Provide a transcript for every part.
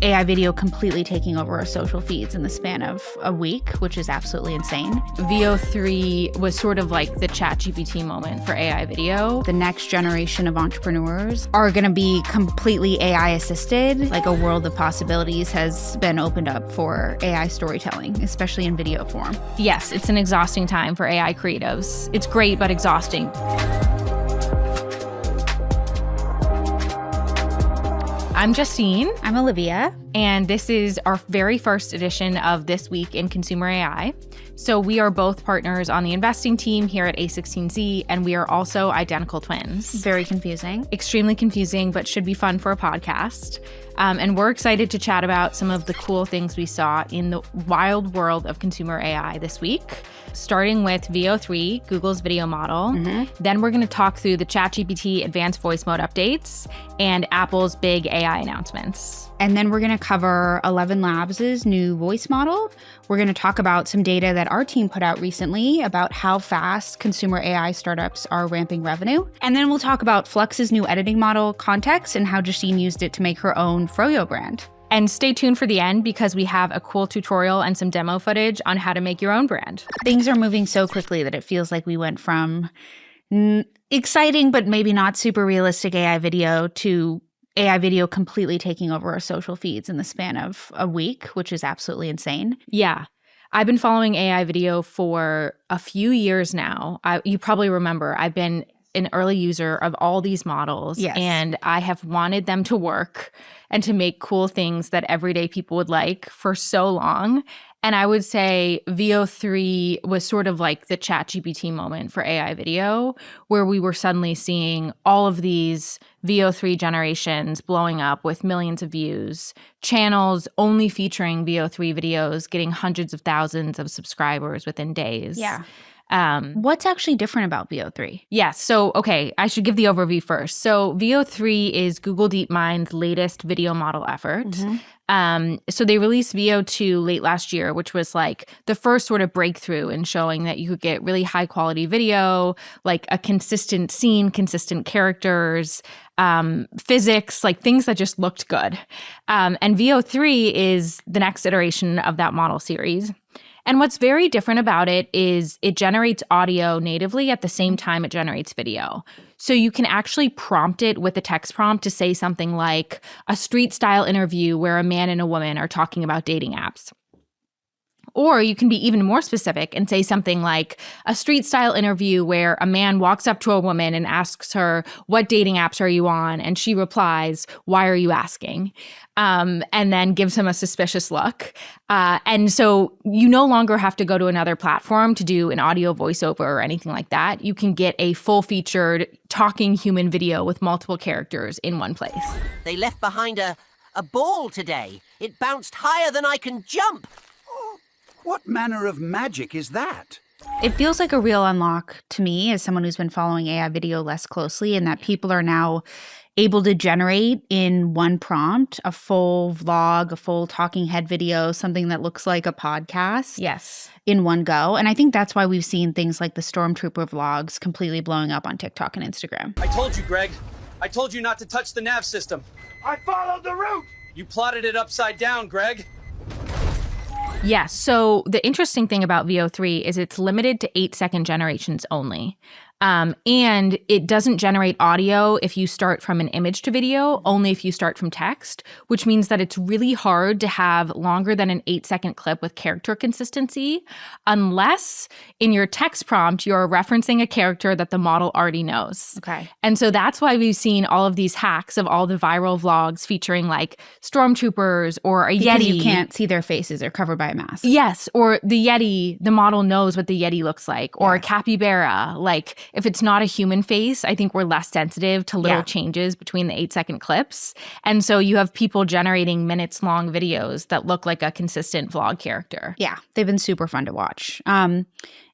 AI video completely taking over our social feeds in the span of a week, which is absolutely insane. VO3 was sort of like the ChatGPT moment for AI video. The next generation of entrepreneurs are going to be completely AI assisted. Like a world of possibilities has been opened up for AI storytelling, especially in video form. Yes, it's an exhausting time for AI creatives. It's great, but exhausting. I'm Justine. I'm Olivia. And this is our very first edition of This Week in Consumer AI. So we are both partners on the investing team here at A16Z, and we are also identical twins. Very confusing. Extremely confusing, but should be fun for a podcast. And we're excited to chat about some of the cool things we saw in the wild world of consumer AI this week, starting with VO3, Google's video model. Then we're going to talk through the ChatGPT advanced voice mode updates and Apple's big AI announcements. And then we're going to cover ElevenLabs' new voice model. We're going to talk about some data that our team put out recently about how fast consumer AI startups are ramping revenue. And then we'll talk about Flux's new editing model, Context, and how Justine used it to make her own Froyo brand. And stay tuned for the end because we have a cool tutorial and some demo footage on how to make your own brand. Things are moving so quickly that it feels like we went from exciting but maybe not super realistic AI video to AI video completely taking over our social feeds in the span of a week, which is absolutely insane. Yeah. I've been following AI video for a few years now. You probably remember I've been an early user of all these models. Yes. And I have wanted them to work and to make cool things that everyday people would like for so long. And I would say VO3 was sort of like the ChatGPT moment for AI video, where we were suddenly seeing all of these VO3 generations blowing up with millions of views, channels only featuring VO3 videos getting hundreds of thousands of subscribers within days. Yeah. What's actually different about VO3? Yes. So, okay, I should give the overview first. So VO3 is Google DeepMind's latest video model effort. So they released VO2 late last year, which was like the first sort of breakthrough in showing that you could get really high quality video, like a consistent scene, consistent characters, physics, like things that just looked good. And VO3 is the next iteration of that model series. And what's very different about it is it generates audio natively at the same time it generates video. So you can actually prompt it with a text prompt to say something like a street style interview where a man and a woman are talking about dating apps. Or you can be even more specific and say something like a street style interview where a man walks up to a woman and asks her, "What dating apps are you on?" And she replies, "Why are you asking?" And then gives him a suspicious look. And so you no longer have to go to another platform to do an audio voiceover or anything like that. You can get a full-featured talking human video with multiple characters in one place. They left behind a ball today. It bounced higher than I can jump. What manner of magic is that? It feels like a real unlock to me as someone who's been following AI video less closely, and that people are now able to generate in one prompt a full vlog, a full talking head video, something that looks like a podcast. Yes. In one go. And I think that's why we've seen things like the Stormtrooper vlogs completely blowing up on TikTok and Instagram. I told you, Greg. I told you not to touch the nav system. I followed the route. You plotted it upside down, Greg. Yes. So the interesting thing about VO3 is it's limited to 8-second generations only. And it doesn't generate audio if you start from an image to video, only if you start from text, which means that it's really hard to have longer than an 8-second clip with character consistency, unless in your text prompt, you're referencing a character that the model already knows. Okay. And so that's why we've seen all of these hacks of all the viral vlogs featuring like stormtroopers or a Because Yeti. you can't see their faces. They're covered by a mask. Yes. Or the Yeti, the model knows what the Yeti looks like, or a capybara. Like if it's not a human face, I think we're less sensitive to little changes between the 8-second clips. And so you have people generating minutes long videos that look like a consistent vlog character. Yeah, they've been super fun to watch.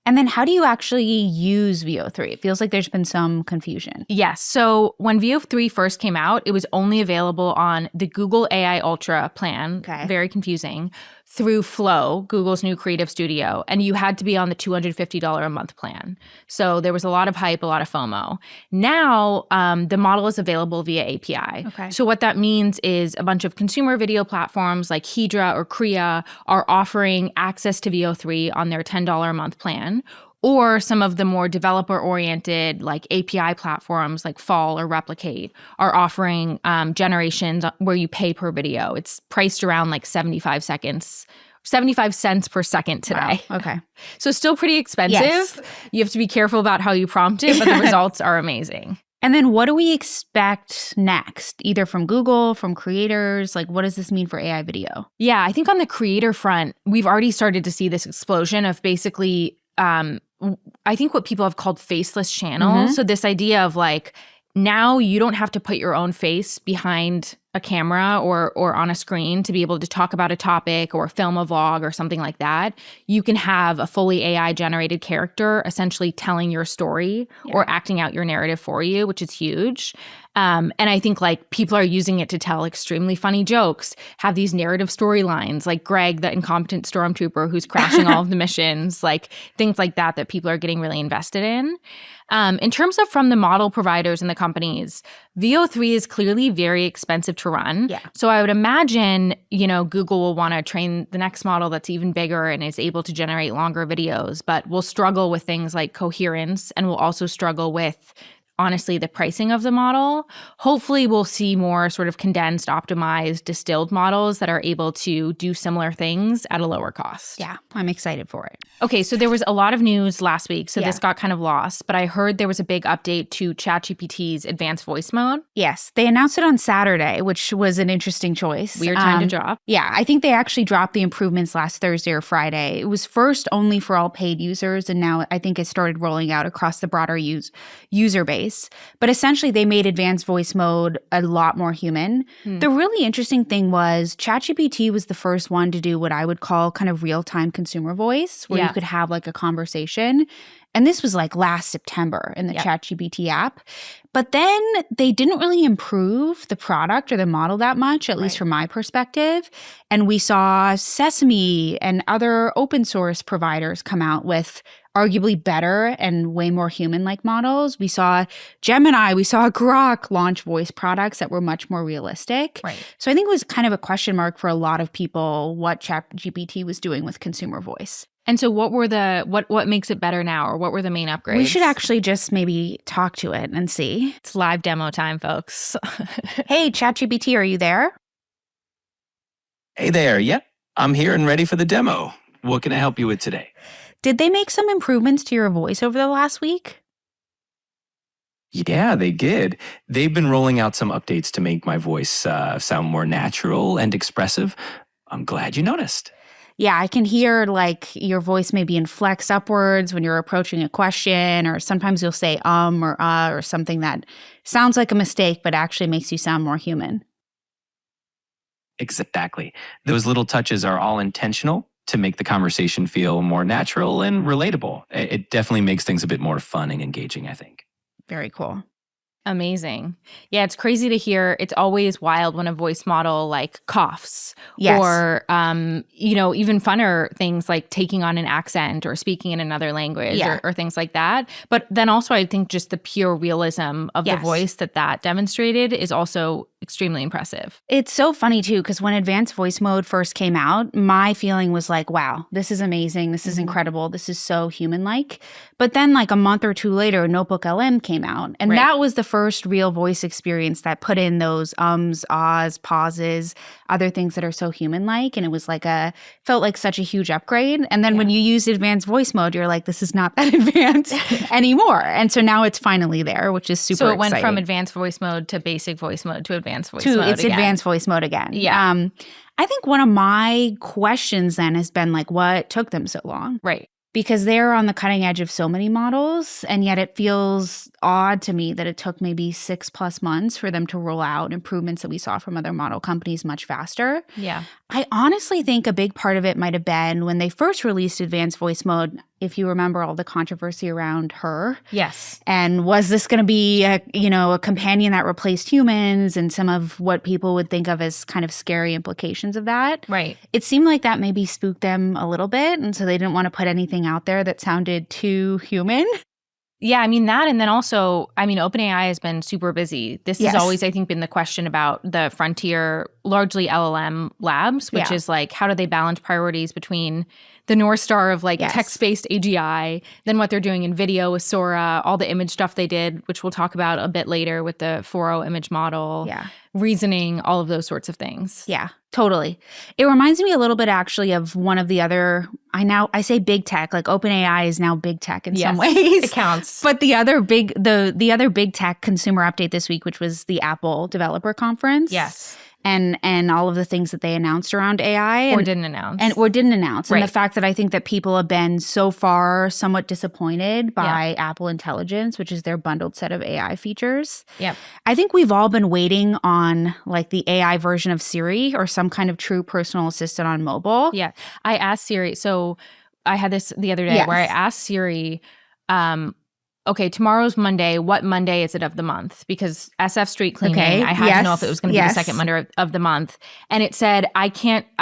And then how do you actually use VO3? It feels like there's been some confusion. Yes. So when VO3 first came out, it was only available on the Google AI Ultra plan. Okay. Very confusing. Through Flow, Google's new creative studio. And you had to be on the $250 a month plan. So there was a lot of hype, a lot of FOMO. Now, the model is available via API. Okay. So what that means is a bunch of consumer video platforms like Hydra or Krea are offering access to VO3 on their $10 a month plan. Or some of the more developer-oriented like API platforms like Fall or Replicate are offering generations where you pay per video. It's priced around like 75 cents per second today. Wow. Okay. So still pretty expensive. Yes. You have to be careful about how you prompt it, but the results are amazing. And then what do we expect next, either from Google, from creators? Like, what does this mean for AI video? Yeah, I think on the creator front, we've already started to see this explosion of basically I think what people have called faceless channels. So this idea of like, now you don't have to put your own face behind a camera or on a screen to be able to talk about a topic or film a vlog or something like that. You can have a fully AI generated character essentially telling your story or acting out your narrative for you, which is huge. And I think like people are using it to tell extremely funny jokes, have these narrative storylines like Greg, the incompetent stormtrooper who's crashing all of the missions, like things like that people are getting really invested in. In terms of from the model providers and the companies, VO3 is clearly very expensive to run. Yeah. So I would imagine, Google will want to train the next model that's even bigger and is able to generate longer videos, but we'll struggle with things like coherence and we'll also struggle with honestly the pricing of the model. Hopefully we'll see more sort of condensed, optimized, distilled models that are able to do similar things at a lower cost. Yeah, I'm excited for it. Okay, so there was a lot of news last week, so Yeah. this got kind of lost, but I heard there was a big update to ChatGPT's advanced voice mode. Yes, they announced it on Saturday, which was an interesting choice. Weird time to drop. Yeah, I think they actually dropped the improvements last Thursday or Friday. It was first only for all paid users, and now I think it started rolling out across the broader user base. But essentially, they made advanced voice mode a lot more human. The really interesting thing was ChatGPT was the first one to do what I would call kind of real-time consumer voice, where you could have like a conversation. And this was like last September in the ChatGPT app. But then they didn't really improve the product or the model that much, at least from my perspective. And we saw Sesame and other open source providers come out with arguably better and way more human-like models. We saw Gemini, we saw Grok launch voice products that were much more realistic. Right. So I think it was kind of a question mark for a lot of people what ChatGPT was doing with consumer voice. And so what makes it better now, or what were the main upgrades? We should actually just maybe talk to it and see. It's live demo time, folks. Hey, ChatGPT, are you there? Hey there, yep. I'm here and ready for the demo. What can I help you with today? Did they make some improvements to your voice over the last week? Yeah, they did. They've been rolling out some updates to make my voice sound more natural and expressive. I'm glad you noticed. Yeah, I can hear like your voice maybe inflects upwards when you're approaching a question, or sometimes you'll say or something that sounds like a mistake but actually makes you sound more human. Exactly. Those little touches are all intentional to make the conversation feel more natural and relatable. It definitely makes things a bit more fun and engaging, I think. Very cool. Amazing. Yeah, it's crazy to hear. It's always wild when a voice model like coughs Yes. or, even funner things like taking on an accent or speaking in another language or things like that. But then also I think just the pure realism of the voice that demonstrated is also extremely impressive. It's so funny too, because when advanced voice mode first came out, my feeling was like, wow, this is amazing. This is incredible. This is so human-like. But then like a month or two later, Notebook LM came out. And that was the first real voice experience that put in those ahs, pauses, other things that are so human-like. And it was like felt like such a huge upgrade. And then when you use advanced voice mode, you're like, this is not that advanced anymore. And so now it's finally there, which is super exciting. So it went from advanced voice mode to basic voice mode to advanced voice mode It's again. advanced voice mode again. Yeah. I think one of my questions then has been like, what took them so long? Right. Because they're on the cutting edge of so many models, and yet it feels odd to me that it took maybe 6+ months for them to roll out improvements that we saw from other model companies much faster. Yeah. I honestly think a big part of it might have been when they first released advanced voice mode, if you remember all the controversy around her. Yes. And was this going to be a companion that replaced humans, and some of what people would think of as kind of scary implications of that. Right. It seemed like that maybe spooked them a little bit, and so they didn't want to put anything out there that sounded too human. Yeah, I mean that, and then also, I mean, OpenAI has been super busy. This has always, I think, been the question about the frontier, largely LLM labs, which is like, how do they balance priorities between the North Star of like text-based AGI, then what they're doing in video with Sora, all the image stuff they did, which we'll talk about a bit later with the 4.0 image model, reasoning, all of those sorts of things. Yeah, totally. It reminds me a little bit actually of one of the other, I say big tech, like OpenAI is now big tech in some ways. It counts. But the other big tech consumer update this week, which was the Apple Developer Conference. Yes. And all of the things that they announced around AI. Or didn't announce. And the fact that I think that people have been so far somewhat disappointed by Apple Intelligence, which is their bundled set of AI features. Yep. I think we've all been waiting on like the AI version of Siri or some kind of true personal assistant on mobile. Yeah. I asked Siri, so I had this the other day where I asked Siri, okay, tomorrow's Monday. What Monday is it of the month? Because SF Street Cleaning, I had to know if it was going to be the second Monday of the month. And it said, I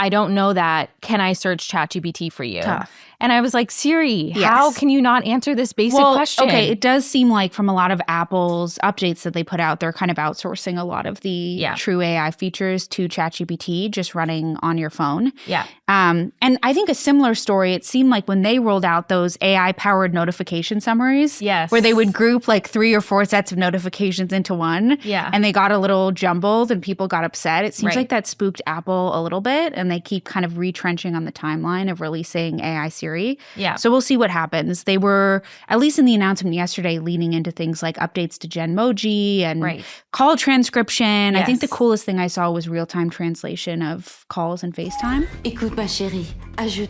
don't know that. Can I search ChatGPT for you? Tough. And I was like, Siri, how can you not answer this basic question? Okay, it does seem like from a lot of Apple's updates that they put out, they're kind of outsourcing a lot of the true AI features to ChatGPT, just running on your phone. Yeah. And I think a similar story, it seemed like when they rolled out those AI-powered notification summaries, where they would group like 3 or 4 sets of notifications into one, and they got a little jumbled and people got upset. It seems like that spooked Apple a little bit, and they keep kind of retrenching on the timeline of releasing AI Siri. Yeah. So we'll see what happens. They were, at least in the announcement yesterday, leaning into things like updates to Genmoji and call transcription. I think the coolest thing I saw was real-time translation of calls and FaceTime. Écoute, ma chérie, ajoute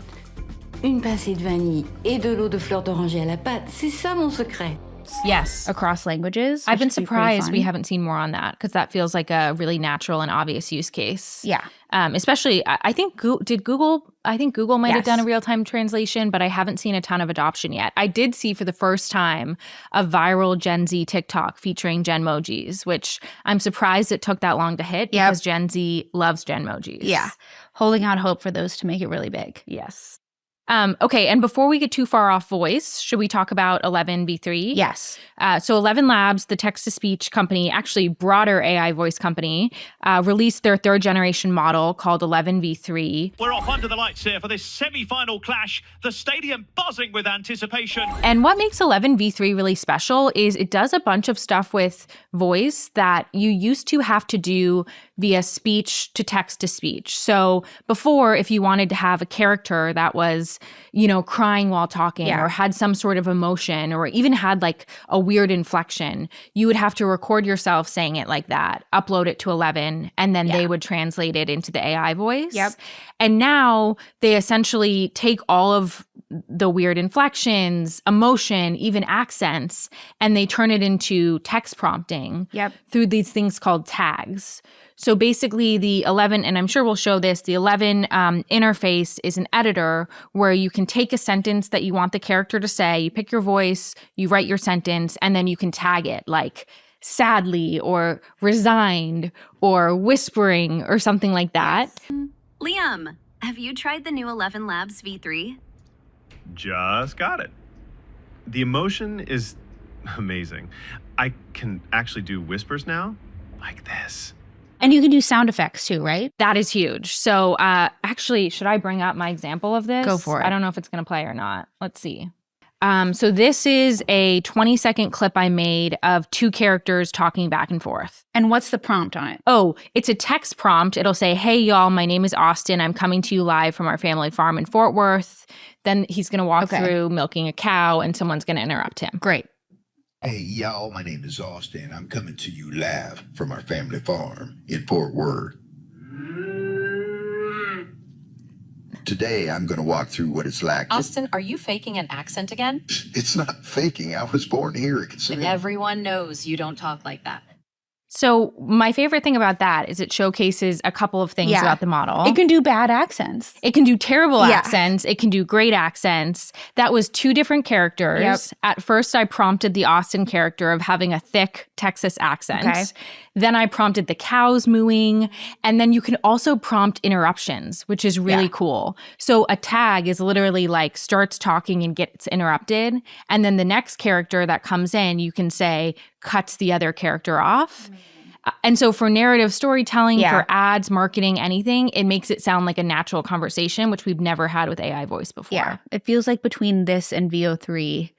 une pincée de vanille et de l'eau de fleur d'oranger à la pâte. C'est ça mon secret. Yes. Across languages. I've been surprised we haven't seen more on that, because that feels like a really natural and obvious use case. Yeah. Especially, I think Google might have done a real-time translation, but I haven't seen a ton of adoption yet. I did see for the first time a viral Gen Z TikTok featuring Genmojis, which I'm surprised it took that long to hit because Gen Z loves Genmojis. Yeah. Holding out hope for those to make it really big. Yes. Okay, and before we get too far off voice, should we talk about 11 V3? Yes. So ElevenLabs, the text-to-speech company, actually broader AI voice company, released their third-generation model called 11 V3. We're off under the lights here for this semi-final clash, the stadium buzzing with anticipation. And what makes 11 V3 really special is it does a bunch of stuff with voice that you used to have to do via speech to text-to-speech. So before, if you wanted to have a character that was, crying while talking or had some sort of emotion or even had like a weird inflection, you would have to record yourself saying it like that, upload it to 11, and then they would translate it into the AI voice. Yep. And now they essentially take all of the weird inflections, emotion, even accents, and they turn it into text prompting through these things called tags. So basically the 11, and I'm sure we'll show this, the 11 interface is an editor where you can take a sentence that you want the character to say, you pick your voice, you write your sentence, and then you can tag it like sadly or resigned or whispering or something like that. Liam, have you tried the new ElevenLabs V3? Just got it. The emotion is amazing. I can actually do whispers now, like this. And you can do sound effects too, right? That is huge. So actually, should I bring up my example of this? Go for it. I don't know if it's going to play or not. Let's see. So this is a 20-second clip I made of 2 characters talking back and forth. And what's the prompt on it? Oh, it's a text prompt. It'll say, hey, y'all, my name is Austin. I'm coming to you live from our family farm in Fort Worth. Then he's going to walk through milking a cow and someone's going to interrupt him. Great. Hey, y'all, my name is Austin. I'm coming to you live from our family farm in Fort Worth. Today, I'm going to walk through what it's like. Austin, are you faking an accent again? It's not faking. I was born here. And everyone knows you don't talk like that. So my favorite thing about that is it showcases a couple of things about the model. It can do bad accents. It can do terrible accents. It can do great accents. That was 2 different characters. Yep. At first, I prompted the Austin character of having a thick Texas accent. Okay. Then I prompted the cows mooing. And then you can also prompt interruptions, which is really cool. So a tag is literally like starts talking and gets interrupted. And then the next character that comes in, you can say, cuts the other character off. And so for narrative storytelling, for ads, marketing, anything, it makes it sound like a natural conversation, which we've never had with AI voice before. Yeah. It feels like between this and VO3,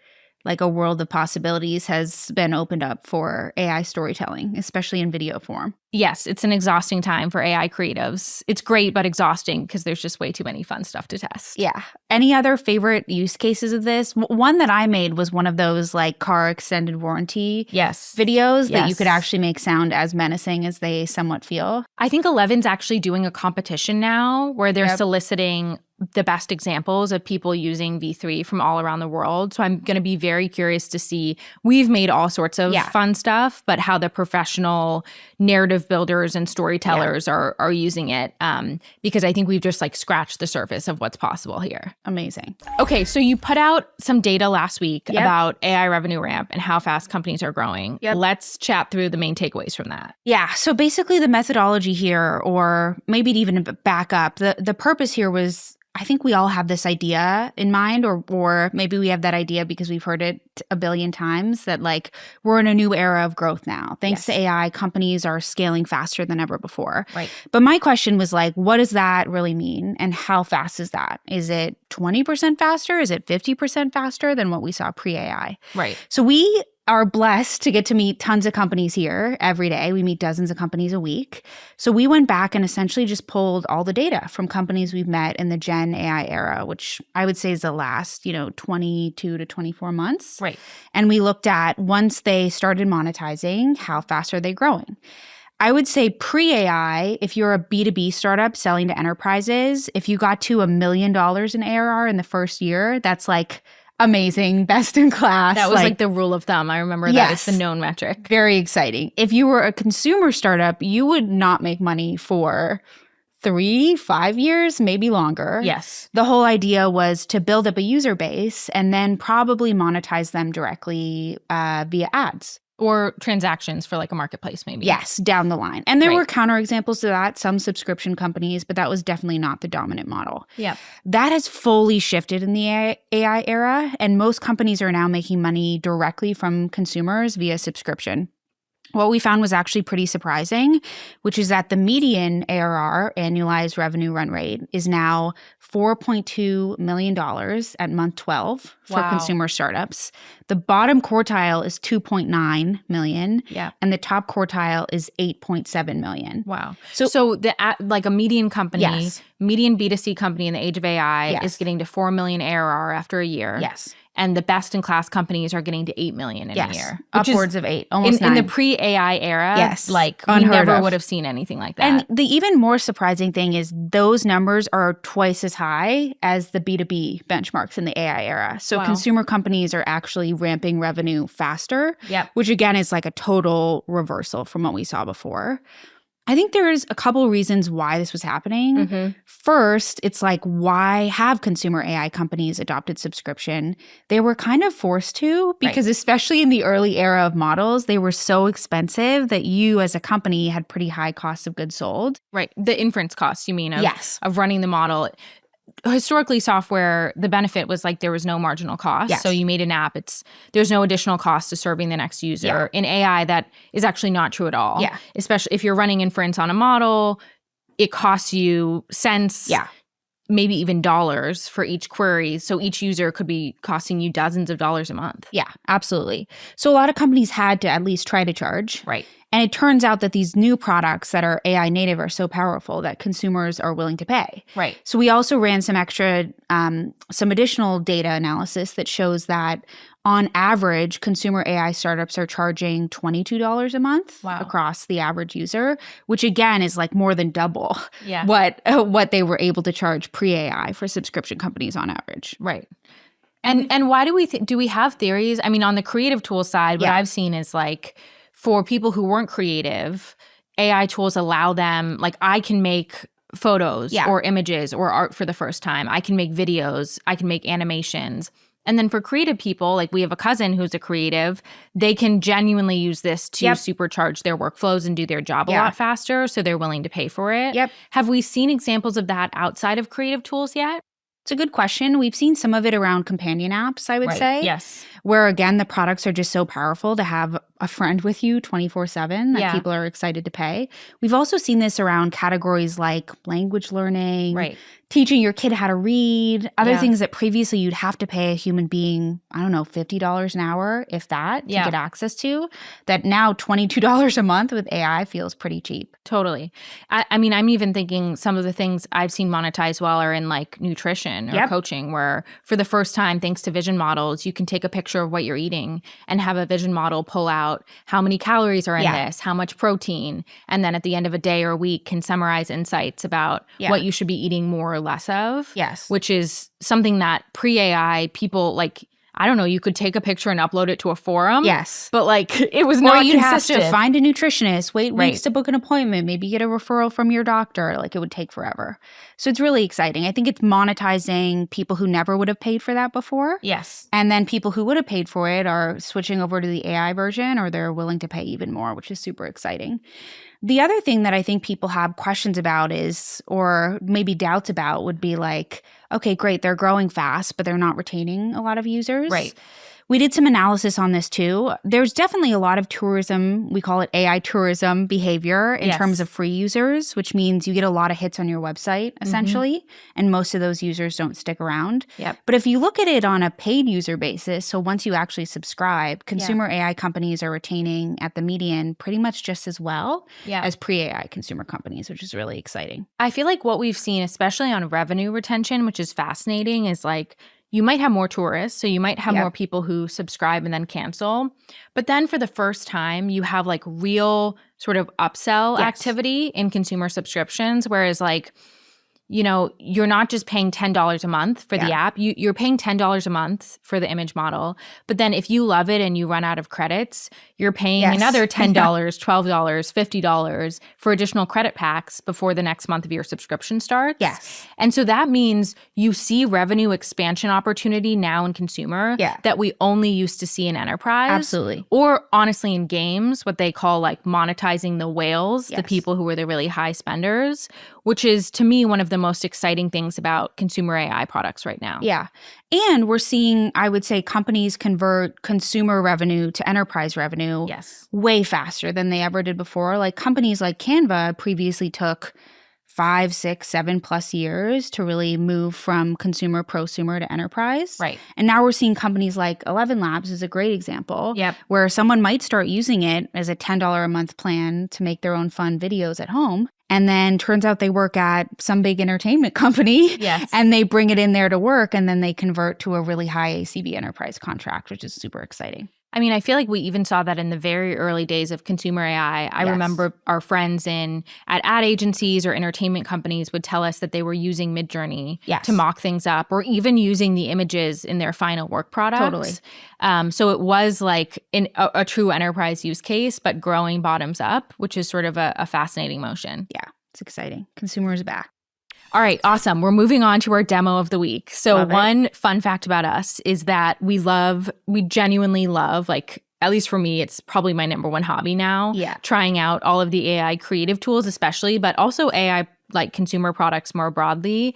like a world of possibilities has been opened up for AI storytelling, especially in video form. Yes, it's an exhausting time for AI creatives. It's great, but exhausting because there's just way too many fun stuff to test. Yeah. Any other favorite use cases of this? One that I made was one of those like car extended warranty videos that you could actually make sound as menacing as they somewhat feel. I think 11's actually doing a competition now where they're soliciting the best examples of people using V3 from all around the world. So I'm going to be very curious to see. We've made all sorts of fun stuff, but how the professional narrative builders and storytellers are using it, because I think we've just like scratched the surface of what's possible here. Amazing. Okay, so you put out some data last week about AI revenue ramp and how fast companies are growing. Let's chat through the main takeaways from that. Yeah, so basically the methodology here, or maybe even back up, the purpose here was, I think we all have this idea in mind, or maybe we have that idea because we've heard it a billion times, that like we're in a new era of growth now. Thanks to AI, companies are scaling faster than ever before. Right. But my question was like, what does that really mean? And how fast is that? Is it 20% faster? Is it 50% faster than what we saw pre-AI? Right. So we are blessed to get to meet tons of companies here every day. We meet dozens of companies a week. So we went back and essentially just pulled all the data from companies we've met in the Gen AI era, which I would say is the last, 22 to 24 months. Right. And we looked at, once they started monetizing, how fast are they growing? I would say pre-AI, if you're a B2B startup selling to enterprises, if you got to $1 million in ARR in the first year, that's like amazing, best in class. That was like the rule of thumb. I remember that. It's the known metric. Very exciting. If you were a consumer startup, you would not make money for 3-5 years, maybe longer. Yes. The whole idea was to build up a user base and then probably monetize them directly via ads. Or transactions for like a marketplace, maybe. Yes, down the line. And there were counterexamples to that, some subscription companies, but that was definitely not the dominant model. Yeah. That has fully shifted in the AI era, and most companies are now making money directly from consumers via subscription. What we found was actually pretty surprising, which is that the median ARR, annualized revenue run rate, is now $4.2 million at month 12 for consumer startups. The bottom quartile is $2.9 million, and the top quartile is $8.7 million. Wow. So the like a median company, median B2C company in the age of AI is getting to $4 million ARR after a year. Yes. And the best-in-class companies are getting to $8 million in a year. Upwards of 8, almost 9. In the pre-AI era, like we never would have seen anything like that. And the even more surprising thing is those numbers are twice as high as the B2B benchmarks in the AI era. So consumer companies are actually ramping revenue faster, which again is like a total reversal from what we saw before. I think there's a couple of reasons why this was happening. First, it's like, why have consumer AI companies adopted subscription? They were kind of forced to, because especially in the early era of models, they were so expensive that you as a company had pretty high costs of goods sold. Right. The inference costs, you mean, of running the model. Historically, software, the benefit was like there was no marginal cost. So you made an app, there's no additional cost to serving the next user. In AI, that is actually not true at all. Especially if you're running inference on a model, it costs you cents, maybe even dollars for each query. So each user could be costing you dozens of dollars a month. Yeah, absolutely. So a lot of companies had to at least try to charge. Right. And it turns out that these new products that are AI native are so powerful that consumers are willing to pay. Right. So we also ran some additional data analysis that shows that on average, consumer AI startups are charging $22 a month across the average user, which again is like more than double what they were able to charge pre-AI for subscription companies on average. Right. And why do we have theories? I mean, on the creative tool side, what I've seen is like, for people who weren't creative, AI tools allow them, like I can make photos or images or art for the first time. I can make videos. I can make animations. And then for creative people, like we have a cousin who's a creative, they can genuinely use this to supercharge their workflows and do their job a lot faster. So they're willing to pay for it. Have we seen examples of that outside of creative tools yet? It's a good question. We've seen some of it around companion apps, I would say. Yes. Where, again, the products are just so powerful to have a friend with you 24/7 that people are excited to pay. We've also seen this around categories like language learning, teaching your kid how to read, other things that previously you'd have to pay a human being, I don't know, $50 an hour, if that, to get access to, that now $22 a month with AI feels pretty cheap. Totally. I mean, I'm even thinking some of the things I've seen monetized well are in like nutrition or coaching, where for the first time, thanks to vision models, you can take a picture of what you're eating and have a vision model pull out how many calories are in this, how much protein, and then at the end of a day or a week can summarize insights about what you should be eating more or less of. Yes. Which is something that pre-AI people like, I don't know, you could take a picture and upload it to a forum. Yes. But like it was not you'd consistent. have to find a nutritionist, wait weeks to book an appointment, maybe get a referral from your doctor. Like it would take forever. So it's really exciting. I think it's monetizing people who never would have paid for that before. Yes. And then people who would have paid for it are switching over to the AI version, or they're willing to pay even more, which is super exciting. The other thing that I think people have questions about is, or maybe doubts about, would be like, okay, great, they're growing fast, but they're not retaining a lot of users. Right. We did some analysis on this too. There's definitely a lot of tourism, we call it AI tourism behavior in terms of free users, which means you get a lot of hits on your website, essentially, and most of those users don't stick around. But if you look at it on a paid user basis, so once you actually subscribe, consumer AI companies are retaining at the median pretty much just as well as pre-AI consumer companies, which is really exciting. I feel like what we've seen, especially on revenue retention, which is fascinating, is like you might have more tourists, so you might have more people who subscribe and then cancel. But then for the first time, you have like real sort of upsell activity in consumer subscriptions, whereas like, you know, you're not just paying $10 a month for the app. You're paying $10 a month for the image model. But then if you love it and you run out of credits, you're paying another $10, $12, $50 for additional credit packs before the next month of your subscription starts. Yes. And so that means you see revenue expansion opportunity now in consumer that we only used to see in enterprise. Absolutely. Or honestly in games, what they call like monetizing the whales, the people who are the really high spenders, which is to me one of the most exciting things about consumer AI products right now. Yeah. And we're seeing, I would say, companies convert consumer revenue to enterprise revenue way faster than they ever did before. Like companies like Canva previously took 5, 6, 7+ years to really move from consumer, prosumer to enterprise. Right. And now we're seeing companies like ElevenLabs is a great example where someone might start using it as a $10 a month plan to make their own fun videos at home. And then turns out they work at some big entertainment company and they bring it in there to work, and then they convert to a really high ACV enterprise contract, which is super exciting. I mean, I feel like we even saw that in the very early days of consumer AI. I remember our friends at ad agencies or entertainment companies would tell us that they were using Midjourney to mock things up, or even using the images in their final work products. Totally. So it was like a true enterprise use case, but growing bottoms up, which is sort of a fascinating motion. Yeah, it's exciting. Consumer is back. All right, awesome. We're moving on to our demo of the week. So one fun fact about us is that we genuinely love, like, at least for me, it's probably my number one hobby now. Trying out all of the AI creative tools especially, but also AI like consumer products more broadly,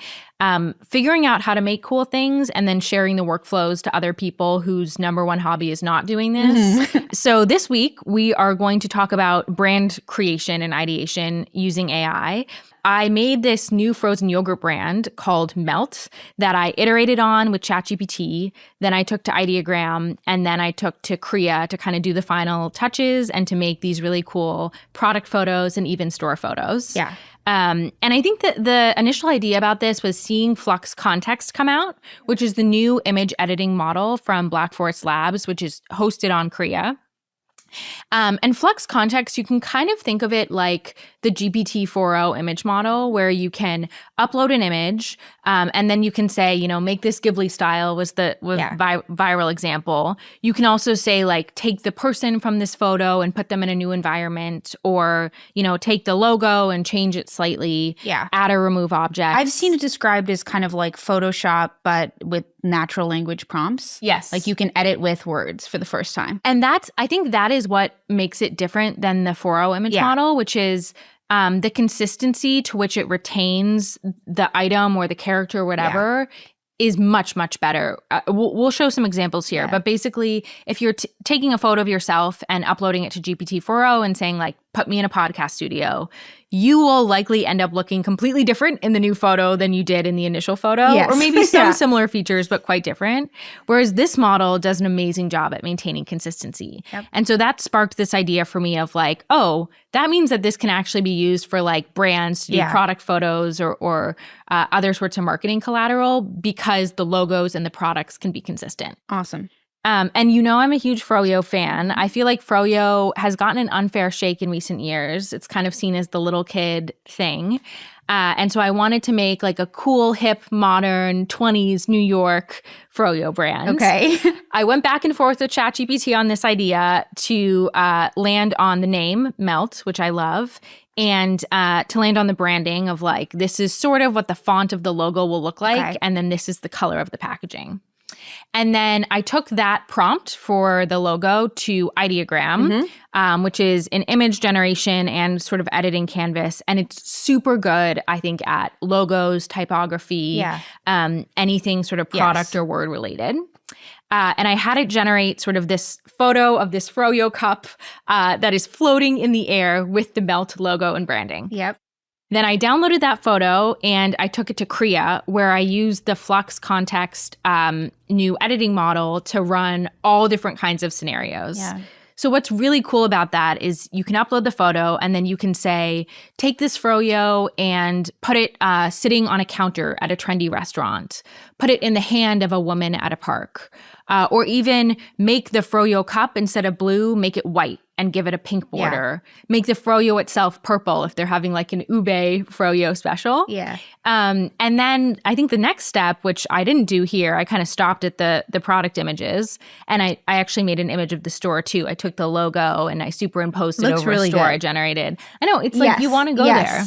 figuring out how to make cool things and then sharing the workflows to other people whose number one hobby is not doing this. So this week, we are going to talk about brand creation and ideation using AI. I made this new frozen yogurt brand called Melt that I iterated on with ChatGPT. Then I took to Ideogram, and then I took to Krea to kind of do the final touches and to make these really cool product photos and even store photos. And I think that the initial idea about this was seeing Flux Context come out, which is the new image editing model from Black Forest Labs, which is hosted on Krea. And Flux Context, you can kind of think of it like the GPT-4o image model, where you can upload an image and then you can say, you know, make this Ghibli style was the viral example. You can also say, like, take the person from this photo and put them in a new environment, or, you know, take the logo and change it slightly, add or remove objects. I've seen it described as kind of like Photoshop, but with natural language prompts. Yes. Like you can edit with words for the first time. And I think that is what makes it different than the 4o image model, which is the consistency to which it retains the item or the character or whatever is much, much better. We'll show some examples here. But basically, if you're taking a photo of yourself and uploading it to GPT-4o and saying, like, put me in a podcast studio, you will likely end up looking completely different in the new photo than you did in the initial photo. Yes. Or maybe some similar features, but quite different. Whereas this model does an amazing job at maintaining consistency. Yep. And so that sparked this idea for me of like, oh, that means that this can actually be used for like brands to do product photos or other sorts of marketing collateral, because the logos and the products can be consistent. Awesome. And you know I'm a huge Froyo fan. I feel like Froyo has gotten an unfair shake in recent years. It's kind of seen as the little kid thing. And so I wanted to make like a cool, hip, modern 20s New York Froyo brand. Okay. I went back and forth with ChatGPT on this idea to land on the name Melt, which I love, and to land on the branding of like, this is sort of what the font of the logo will look like, and then this is the color of the packaging. And then I took that prompt for the logo to Ideogram, which is an image generation and sort of editing canvas. And it's super good, I think, at logos, typography, anything sort of product or word related. And I had it generate sort of this photo of this Froyo cup that is floating in the air with the Melt logo and branding. Yep. Then I downloaded that photo and I took it to Krea, where I used the Flux Context new editing model to run all different kinds of scenarios. Yeah. So what's really cool about that is you can upload the photo and then you can say, take this Froyo and put it sitting on a counter at a trendy restaurant. Put it in the hand of a woman at a park. Or even make the Froyo cup, instead of blue, make it white and give it a pink border. Make the Froyo itself purple if they're having like an ube Froyo special. Yeah. And then I think the next step, which I didn't do here, I kind of stopped at the product images. And I actually made an image of the store too. I took the logo and I superimposed it over really a store good. I generated. I know, it's like you want to go there.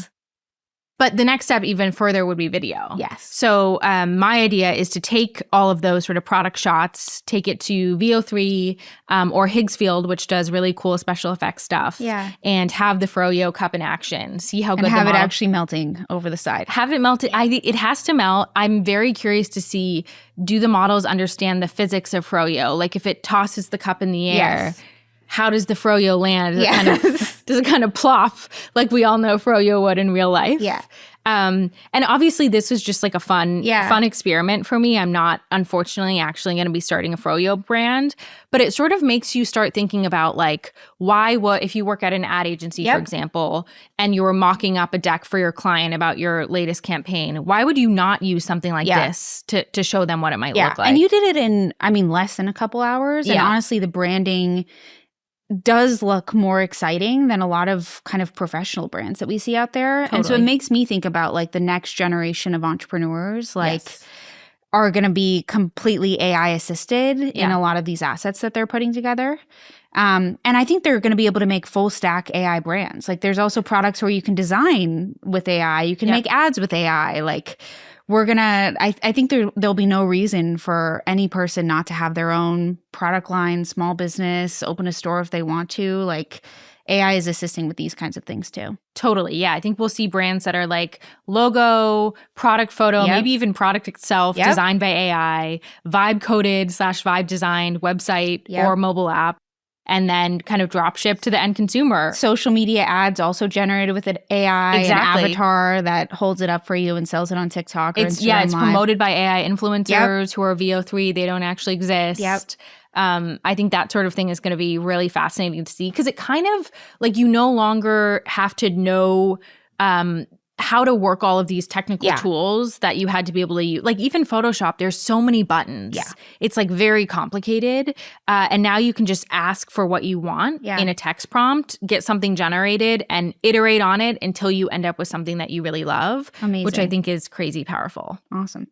But the next step even further would be video. Yes. So my idea is to take all of those sort of product shots, take it to VO3 or Higgsfield, which does really cool special effects stuff. Yeah. And have the Froyo cup in action. See how good and have the it model, actually melting over the side. have it melted. It has to melt. I'm very curious to see, do the models understand the physics of Froyo? Like if it tosses the cup in the air, how does the Froyo land? Does it kind of plop like we all know Froyo would in real life? Yeah. And obviously this was just like a fun experiment for me. I'm not, unfortunately, actually going to be starting a Froyo brand, but it sort of makes you start thinking about like, if you work at an ad agency, for example, and you're mocking up a deck for your client about your latest campaign, why would you not use something like this to show them what it might look like? And you did it in, less than a couple hours. And honestly, the branding does look more exciting than a lot of kind of professional brands that we see out there. And so it makes me think about like the next generation of entrepreneurs are going to be completely AI assisted in a lot of these assets that they're putting together. And I think they're going to be able to make full stack AI brands. Like there's also products where you can design with AI, you can make ads with AI. Like I think there'll be no reason for any person not to have their own product line, small business, open a store if they want to. Like AI is assisting with these kinds of things too. Totally. Yeah. I think we'll see brands that are like logo, product photo, maybe even product itself designed by AI, vibe coded / vibe designed website or mobile app. And then kind of drop ship to the end consumer. Social media ads also generated with an AI, an avatar that holds it up for you and sells it on TikTok or Instagram it's Live. promoted by AI influencers who are VO3. They don't actually exist. I think that sort of thing is going to be really fascinating to see, because it kind of like you no longer have to know how to work all of these technical tools that you had to be able to use. Like even Photoshop, there's so many buttons. Yeah. It's like very complicated. And now you can just ask for what you want in a text prompt, get something generated, and iterate on it until you end up with something that you really love. Amazing. Which I think is crazy powerful. Awesome.